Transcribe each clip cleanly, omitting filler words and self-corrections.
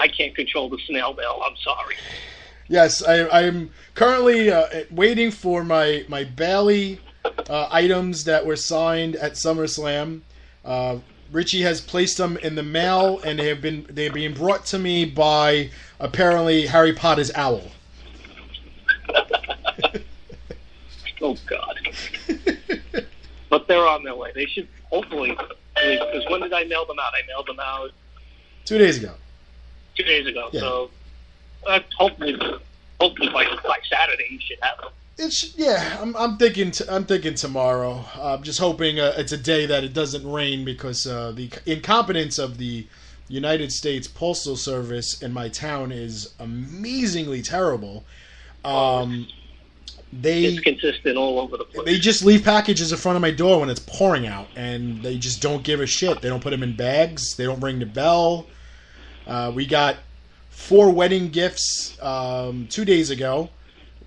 I can't control the snail mail. I'm sorry. Yes, I'm currently waiting for my Bailey items that were signed at SummerSlam. Richie has placed them in the mail, and they're being brought to me by apparently Harry Potter's owl. Oh God! But they're on their way. They should hopefully. Because when did I mail them out? I mailed them out 2 days ago. 2 days ago. Yeah. So hopefully by Saturday you should have them. I'm thinking tomorrow. I'm just hoping it's a day that it doesn't rain because the incompetence of the United States Postal Service in my town is amazingly terrible. It's consistent all over the place. They just leave packages in front of my door when it's pouring out, and they just don't give a shit. They don't put them in bags. They don't ring the bell. We got 4 wedding gifts 2 days ago,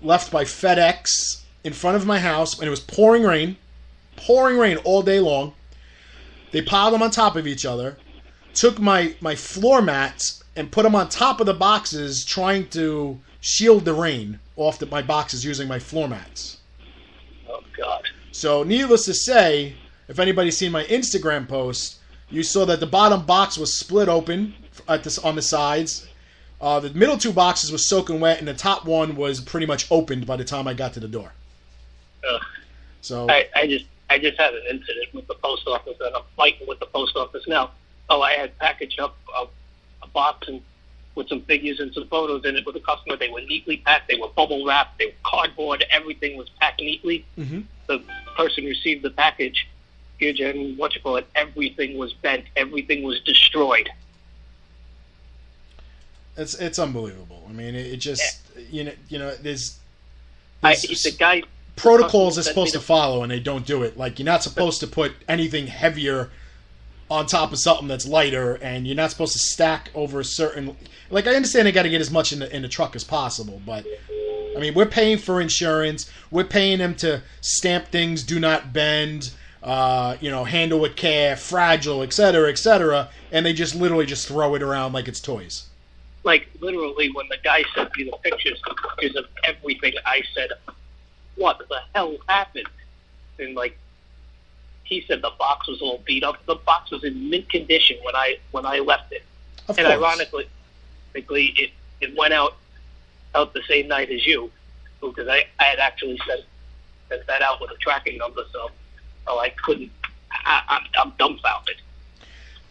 left by FedEx in front of my house, and it was pouring rain all day long. They piled them on top of each other, took my floor mats and put them on top of the boxes, trying to shield the rain off my boxes using my floor mats. Oh, God. So, needless to say, if anybody's seen my Instagram post, you saw that the bottom box was split open on the sides. The middle 2 boxes were soaking wet, and the top one was pretty much opened by the time I got to the door. So I just had an incident with the post office, and I'm fighting with the post office now. I had packaged up a box and with some figures and some photos in it with a customer. They were neatly packed. They were bubble wrapped. They were cardboard. Everything was packed neatly. Mm-hmm. The person received the package. Everything was bent. Everything was destroyed. It's unbelievable. I mean, it just there's the guy protocols they're supposed to follow, and they don't do it. Like, you're not supposed to put anything heavier on top of something that's lighter, and you're not supposed to stack over a certain. Like, I understand they got to get as much in the truck as possible, but I mean, we're paying for insurance. We're paying them to stamp things, do not bend, handle with care, fragile, etc., and they just literally just throw it around like it's toys. Like, literally, when the guy sent me the pictures of everything, I said, what the hell happened? And, like, he said the box was all beat up. The box was in mint condition when I left it. Of and course. ironically, it went out the same night as you, because I had actually sent that out with a tracking number, so I couldn't. I'm dumbfounded.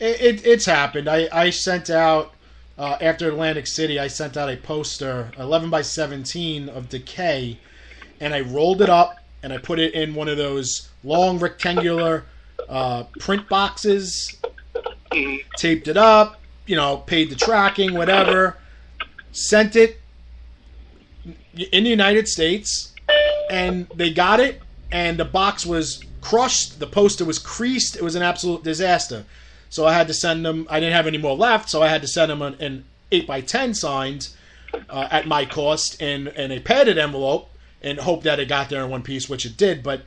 It's happened. I sent out after Atlantic City. I sent out a poster, 11 by 17 of Decay, and I rolled it up and I put it in one of those long rectangular print boxes. Taped it up, paid the tracking, whatever. Sent it in the United States, and they got it, and the box was crushed. The poster was creased. It was an absolute disaster. So I had to send them. I didn't have any more left, so I had to send them an 8x10 signed at my cost in a padded envelope and hope that it got there in one piece, which it did. But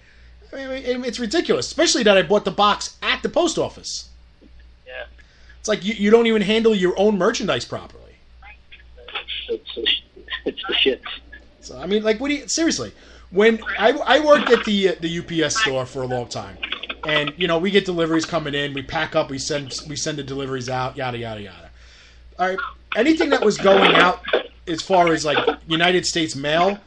I mean, it's ridiculous, especially that I bought the box at the post office. Yeah. It's like you don't even handle your own merchandise properly. It's the shit. So I mean, like, seriously? When I worked at the UPS store for a long time, and we get deliveries coming in, we pack up, we send the deliveries out, yada yada yada. All right, anything that was going out as far as like United States mail,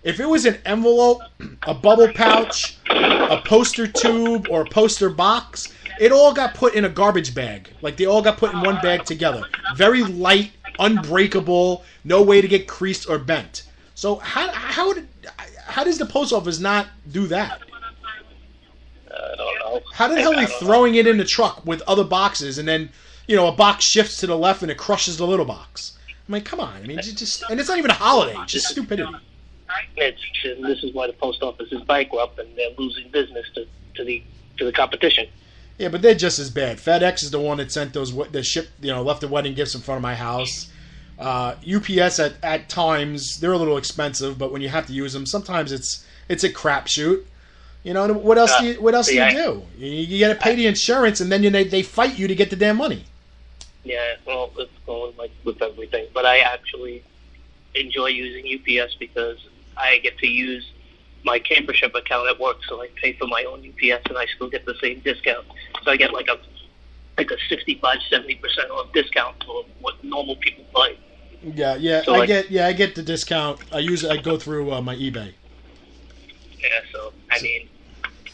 if it was an envelope, a bubble pouch, a poster tube, or a poster box, it all got put in a garbage bag. Like, they all got put in one bag together. Very light, unbreakable, no way to get creased or bent. So how does the post office not do that? I don't know. How the hell are they throwing it in the truck with other boxes, and then a box shifts to the left and it crushes the little box? I mean, come on. I mean, and it's not even a holiday. It's just stupidity. This is why the post office is bankrupt and they're losing business to the competition. Yeah, but they're just as bad. FedEx is the one that sent left the wedding gifts in front of my house. UPS at times, they're a little expensive, but when you have to use them, sometimes it's a crapshoot. What else do you do? You got to pay the insurance, and then they fight you to get the damn money. Yeah, well, it's going like with every but I actually enjoy using UPS because I get to use my campership account at work, so I pay for my own UPS and I still get the same discount. So I get like a 65-70% off discount for what normal people buy. Yeah. So I get the discount. I go through my eBay. Yeah, so I mean,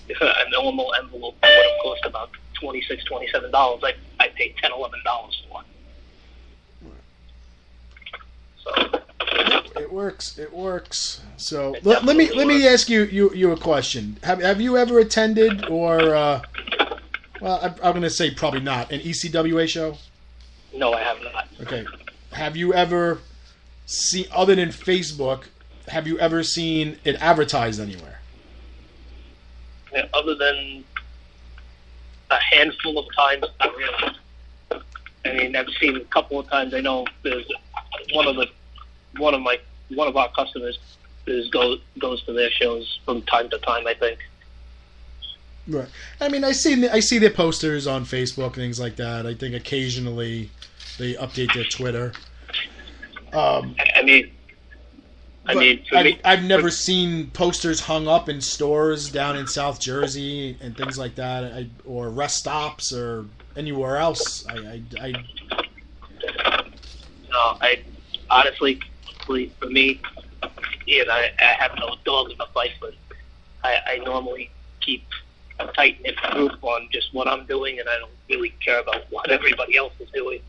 if a normal envelope would have cost about $26, $27, I paid $10, $11 for it. So it works. So let me ask you a question. Have you ever attended or well, I'm going to say probably not, an ECWA show? No, I have not. Okay. Have you ever seen, other than Facebook, have you ever seen it advertised anywhere? Yeah, other than a handful of times, not really. I mean, I've seen a couple of times. I know there's one of our customers goes to their shows from time to time, I think. Right. I mean, I see their posters on Facebook, things like that. I think occasionally they update their Twitter. I've never seen posters hung up in stores down in South Jersey and things like that, or rest stops or anywhere else. I honestly, for me, I have no dog in the fight, but I normally keep a tight-knit group on just what I'm doing, and I don't really care about what everybody else is doing.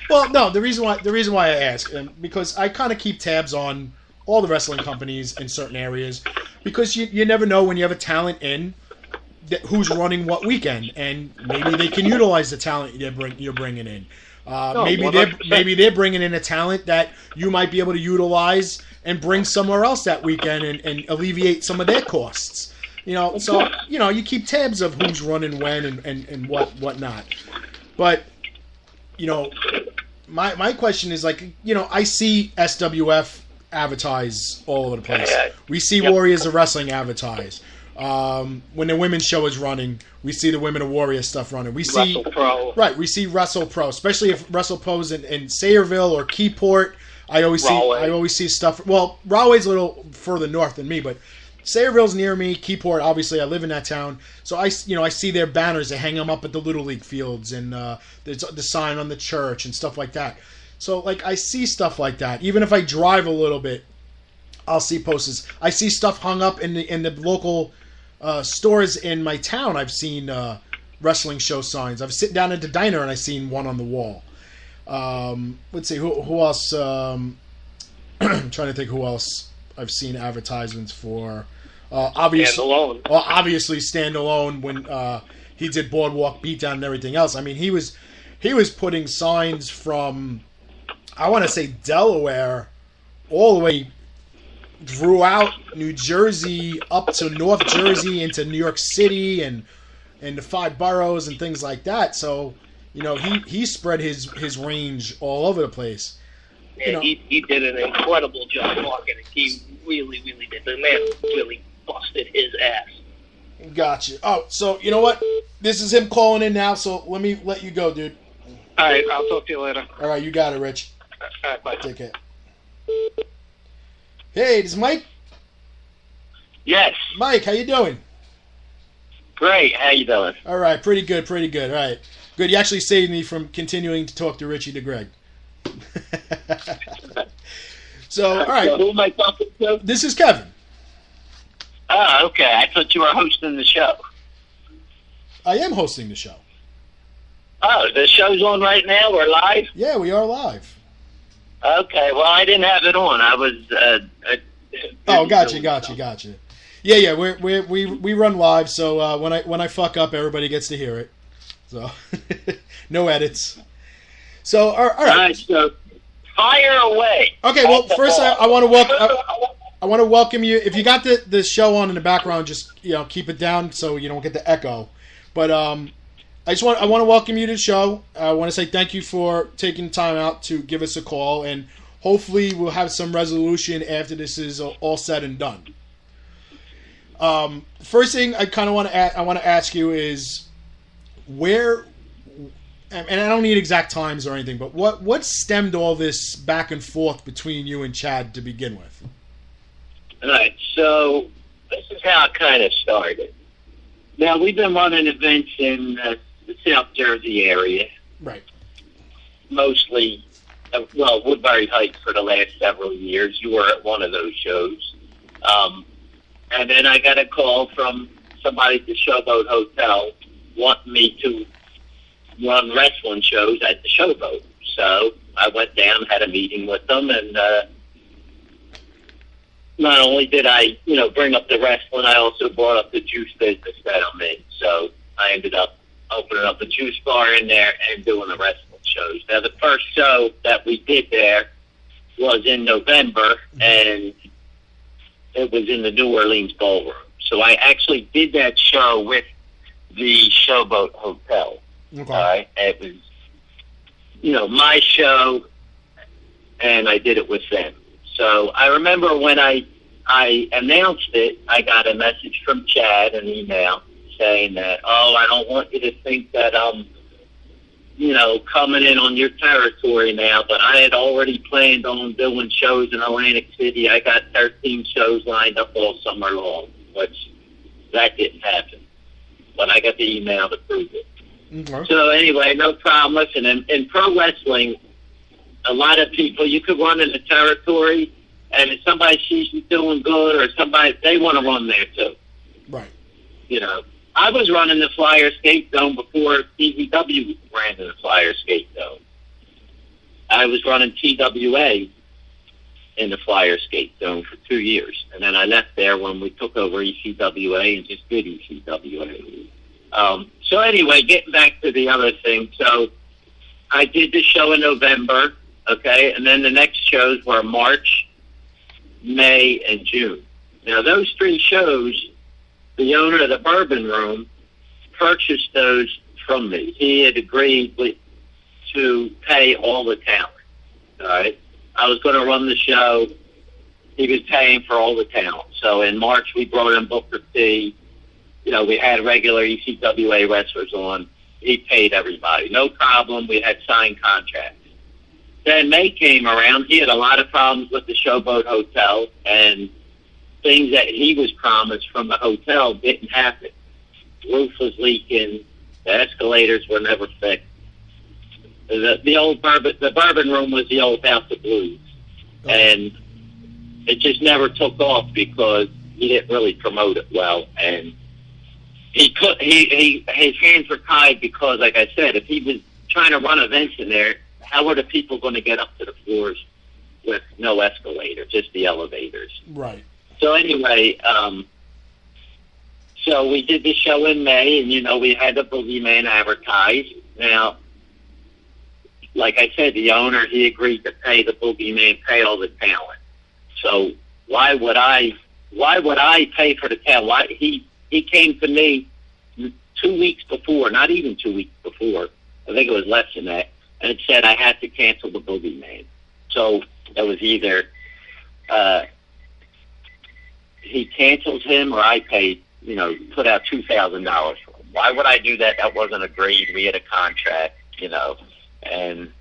Well, no, the reason why I ask, because I kind of keep tabs on all the wrestling companies in certain areas, because you never know when you have a talent in who's running what weekend, and maybe they can utilize the talent you're bringing in. Maybe they're bringing in a talent that you might be able to utilize and bring somewhere else that weekend and alleviate some of their costs. So you keep tabs of who's running when and what not. But my question is, I see SWF advertise all over the place. We see Warriors of Wrestling advertise. When the women's show is running, we see the Women of Warrior stuff running. We see WrestlePro. Right, we see WrestlePro, especially if WrestlePro's in Sayreville or Keyport. I always see stuff. Well, Rahway's a little further north than me, but Sayreville's near me. Keyport, obviously, I live in that town, so I see their banners. They hang them up at the Little League fields, and there's the sign on the church and stuff like that. So, I see stuff like that. Even if I drive a little bit, I'll see posters. I see stuff hung up in the local stores in my town. I've seen wrestling show signs. I've sitting down at the diner and I've seen one on the wall. Let's see who else. I'm trying to think who else I've seen advertisements for. Obviously Standalone when he did Boardwalk Beatdown and everything else. I mean, he was putting signs from, I want to say, Delaware all the way throughout New Jersey up to North Jersey into New York City and the 5 boroughs and things like that. So he spread his range all over the place. Yeah, he did an incredible job marketing. He really, really did. The man really busted his ass. Gotcha. Oh, so you know what? This is him calling in now, so let me let you go, dude. All right, I'll talk to you later. All right, you got it, Rich. All right, bye. Take care. Hey, this is Mike? Yes. Mike, how you doing? Great. How you doing? All right, pretty good. All right. Good. You actually saved me from continuing to talk to Richie DeGreg. So, all right. Who am I talking to? This is Kevin. Oh, okay. I thought you were hosting the show. I am hosting the show. Oh, the show's on right now? We're live? Yeah, we are live. Okay. Well, I didn't have it on. I was... Gotcha. Yeah. We run live, so when I fuck up, everybody gets to hear it. So no edits. So all right. So fire away. Okay. Well, first I want to welcome you. If you got the show on in the background, just keep it down so you don't get the echo. But I want to welcome you to the show. I want to say thank you for taking time out to give us a call, and hopefully we'll have some resolution after this is all said and done. First thing I kind of want to ask you is, where and I don't need exact times or anything, but what stemmed all this back and forth between you and Chad to begin with? All right, so this is how it kind of started. Now, we've been running events in the South Jersey area. Right. Mostly, Woodbury Heights for the last several years. You were at one of those shows. And then I got a call from somebody at the Showboat Hotel wanting me to run wrestling shows at the Showboat. So I went down, had a meeting with them, and not only did I, bring up the wrestling, I also brought up the juice business that I'm in. So I ended up opening up a juice bar in there and doing the wrestling shows. Now, the first show that we did there was in November, and it was in the New Orleans Ballroom. So I actually did that show with the Showboat Hotel. Okay. All right. It was, my show, and I did it with them. So I remember when I announced it, I got a message from Chad, an email, saying that, I don't want you to think that I'm, coming in on your territory now, but I had already planned on doing shows in Atlantic City. I got 13 shows lined up all summer long, which that didn't happen. But I got the email to prove it. Okay. So anyway, no problem. Listen, in pro wrestling, a lot of people, you could run in the territory, and if somebody sees you doing good or somebody, they want to run there too. Right. I was running the Flyer Skate Zone before ECWA ran the Flyer Skate Zone. I was running TWA in the Flyer Skate Zone for 2 years, and then I left there when we took over ECWA and just did ECWA. So anyway, getting back to the other thing, so I did the show in November, okay, and then the next shows were March, May, and June. Now, those 3 shows, the owner of the Bourbon Room purchased those from me. He had agreed to pay all the talent, all right? I was going to run the show. He was paying for all the talent. So in March, we brought in Booker T. We had regular ECWA wrestlers on. He paid everybody. No problem. We had signed contracts. Then May came around. He had a lot of problems with the Showboat Hotel, and things that he was promised from the hotel didn't happen. Roof was leaking. The escalators were never fixed. The Bourbon Room was the old House of Blues, and it just never took off because he didn't really promote it well, and his hands were tied because, like I said, if he was trying to run events in there, how were the people going to get up to the floors with no escalator, just the elevators? Right. So anyway, so we did the show in May, and, we had the Boogeyman advertised. Now, like I said, the owner, he agreed to pay the Boogeyman, pay all the talent. So why would I pay for the talent? He came to me 2 weeks before, not even 2 weeks before, I think it was less than that, and it said I had to cancel the Boogeyman. So it was either he canceled him or I paid, put out $2,000 for him. Why would I do that? That wasn't agreed. We had a contract, and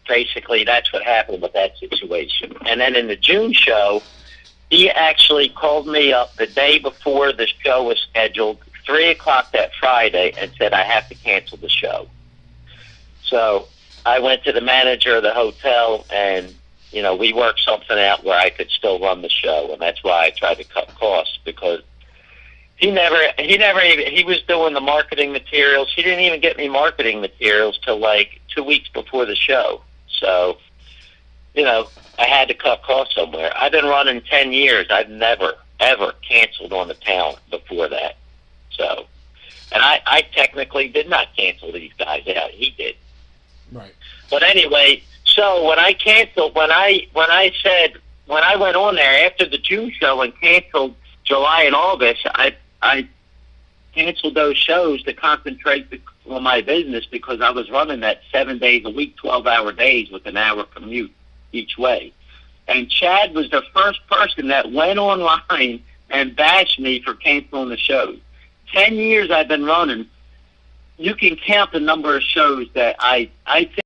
basically that's what happened with that situation. And then in the June show, he actually called me up the day before the show was scheduled, 3 o'clock that Friday, and said I have to cancel the show. So I went to the manager of the hotel, and we worked something out where I could still run the show, and that's why I tried to cut costs, because he was doing the marketing materials. He didn't even get me marketing materials till like 2 weeks before the show. So, I had to cut costs somewhere. I've been running 10 years. I've never, ever canceled on the talent before that. So, and I technically did not cancel these guys out. He did. Right. But anyway, so when I canceled, when I went on there after the June show and canceled July and August, I canceled those shows to concentrate on my business, because I was running that 7 days a week, 12-hour days with an hour commute each way. And Chad was the first person that went online and bashed me for canceling the shows. 10 years I've been running, you can count the number of shows that I think